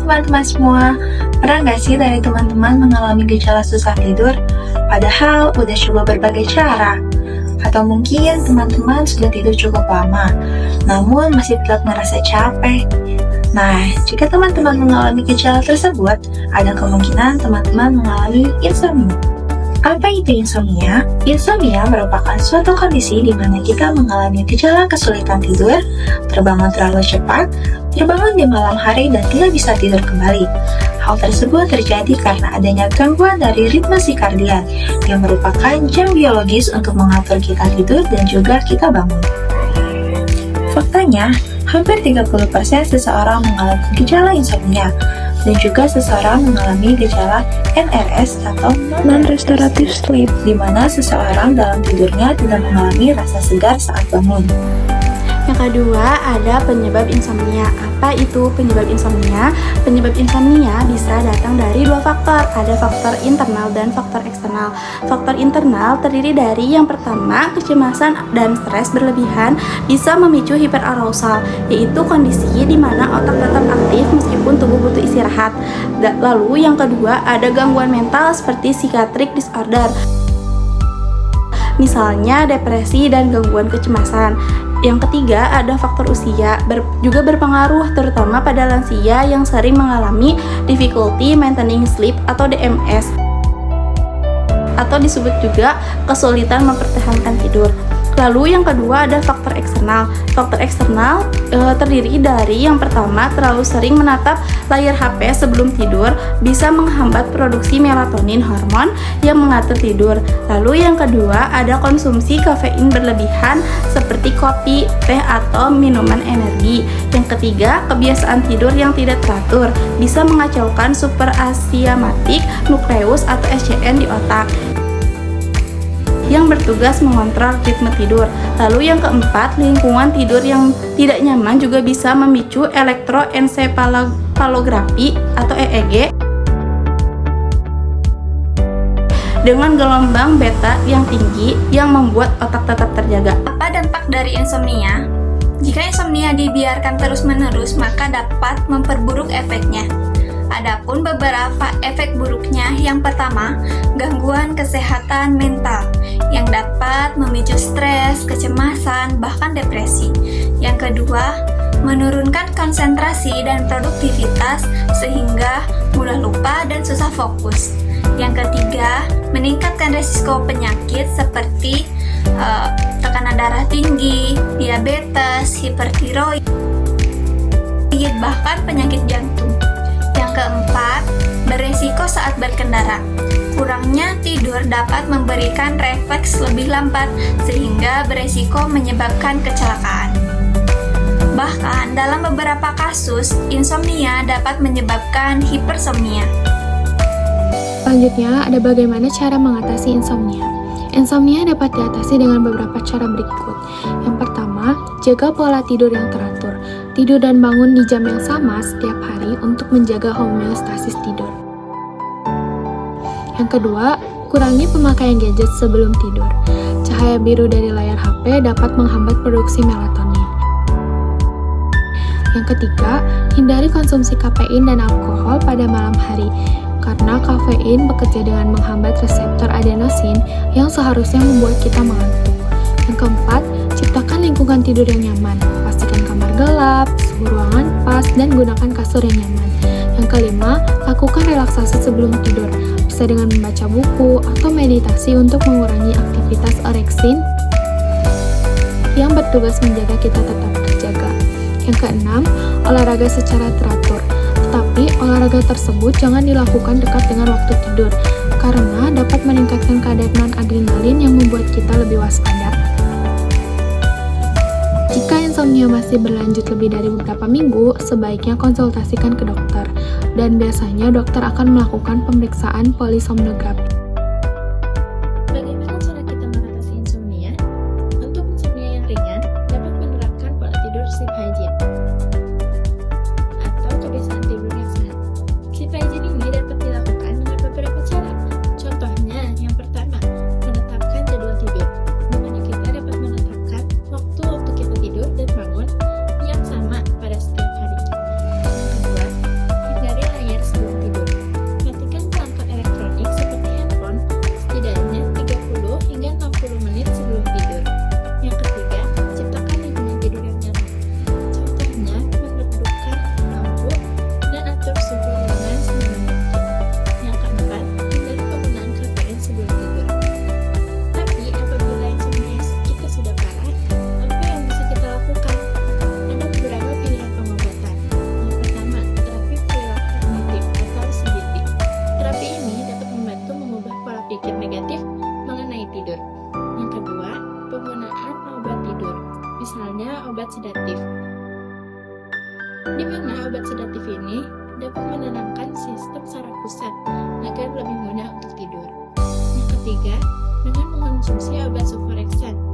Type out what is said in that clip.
teman-teman semua, pernah nggak sih dari teman-teman mengalami gejala susah tidur? Padahal udah coba berbagai cara. Atau mungkin teman-teman sudah tidur cukup lama, namun masih tetap merasa capek. Nah, jika teman-teman mengalami gejala tersebut, ada kemungkinan teman-teman mengalami insomnia. Apa itu insomnia? Insomnia merupakan suatu kondisi di mana kita mengalami gejala kesulitan tidur, terbangun terlalu cepat, terbangun di malam hari dan tidak bisa tidur kembali. Hal tersebut terjadi karena adanya gangguan dari ritme sirkadian yang merupakan jam biologis untuk mengatur kita tidur dan juga kita bangun. Faktanya, hampir 30% seseorang mengalami gejala insomnia, dan juga seseorang mengalami gejala NRS atau non-restorative sleep, di mana seseorang dalam tidurnya tidak mengalami rasa segar saat bangun. Yang kedua, ada penyebab insomnia. Apa itu penyebab insomnia? Penyebab insomnia bisa datang dari dua faktor. Ada faktor internal dan faktor eksternal. Faktor internal terdiri dari yang pertama, kecemasan dan stres berlebihan bisa memicu hiperarousal, yaitu kondisi di mana otak tetap aktif meskipun tubuh butuh istirahat. Lalu yang kedua, ada gangguan mental seperti psychiatric disorder, misalnya depresi dan gangguan kecemasan. Yang ketiga, ada faktor usia, juga berpengaruh terutama pada lansia yang sering mengalami difficulty maintaining sleep atau DMS, atau disebut juga kesulitan mempertahankan tidur. Lalu yang kedua ada faktor eksternal. Faktor eksternal terdiri dari yang pertama, terlalu sering menatap layar HP sebelum tidur bisa menghambat produksi melatonin, hormon yang mengatur tidur. Lalu yang kedua ada konsumsi kafein berlebihan seperti kopi, teh atau minuman energi. Yang ketiga, kebiasaan tidur yang tidak teratur bisa mengacaukan suprachiasmatic nucleus atau SCN di otak yang bertugas mengontrol ritme tidur. Lalu yang keempat, lingkungan tidur yang tidak nyaman juga bisa memicu elektroencephalografi atau EEG dengan gelombang beta yang tinggi yang membuat otak tetap terjaga. Apa dampak dari insomnia? Jika insomnia dibiarkan terus-menerus, maka dapat memperburuk efeknya. Adapun beberapa efek buruknya, yang pertama, gangguan kesehatan mental yang dapat memicu stres, kecemasan, bahkan depresi. Yang kedua, menurunkan konsentrasi dan produktivitas sehingga mudah lupa dan susah fokus. Yang ketiga, meningkatkan resiko penyakit seperti tekanan darah tinggi, diabetes, hipertiroid, bahkan penyakit jantung. Yang keempat, beresiko saat berkendara. Kurangnya tidur dapat memberikan refleks lebih lambat sehingga beresiko menyebabkan kecelakaan. Bahkan dalam beberapa kasus, insomnia dapat menyebabkan hipersomnia. Selanjutnya, ada bagaimana cara mengatasi insomnia. Insomnia dapat diatasi dengan beberapa cara berikut. Yang pertama, jaga pola tidur yang teratur. Tidur dan bangun di jam yang sama setiap hari untuk menjaga homeostasis tidur. Yang kedua, kurangi pemakaian gadget sebelum tidur. Cahaya biru dari layar HP dapat menghambat produksi melatonin. Yang ketiga, hindari konsumsi kafein dan alkohol pada malam hari, karena kafein bekerja dengan menghambat reseptor adenosin yang seharusnya membuat kita mengantuk. Yang keempat, ciptakan lingkungan tidur yang nyaman. Pastikan kamar gelap, suhu ruangan pas, dan gunakan kasur yang nyaman. Yang kelima, lakukan relaksasi sebelum tidur. Bisa dengan membaca buku atau meditasi untuk mengurangi aktivitas orexin yang bertugas menjaga kita tetap terjaga. Yang keenam, olahraga secara teratur. Tetapi olahraga tersebut jangan dilakukan dekat dengan waktu tidur, karena dapat meningkatkan kadar non-adrenalin yang membuat kita lebih waspada. Jika insomnia masih berlanjut lebih dari beberapa minggu, sebaiknya konsultasikan ke dokter, dan biasanya dokter akan melakukan pemeriksaan polisomnografi. Bagaimana cara kita mengatasi insomnia? Untuk insomnia yang ringan, dapat menerapkan pola tidur sleep hygiene atau kebiasaan tidur yang sehat. Sleep hygiene ini dapat dilakukan dengan beberapa cara. Contohnya, yang pertama, menetapkan jadwal tidur, di mana kita dapat menetapkan waktu-waktu kita tidur dan bangun yang sama pada setiap hari. Yang kedua, hindari di mana obat sedatif ini dapat menenangkan sistem saraf pusat agar lebih mudah untuk tidur. Yang ketiga, dengan mengonsumsi obat suvorexan.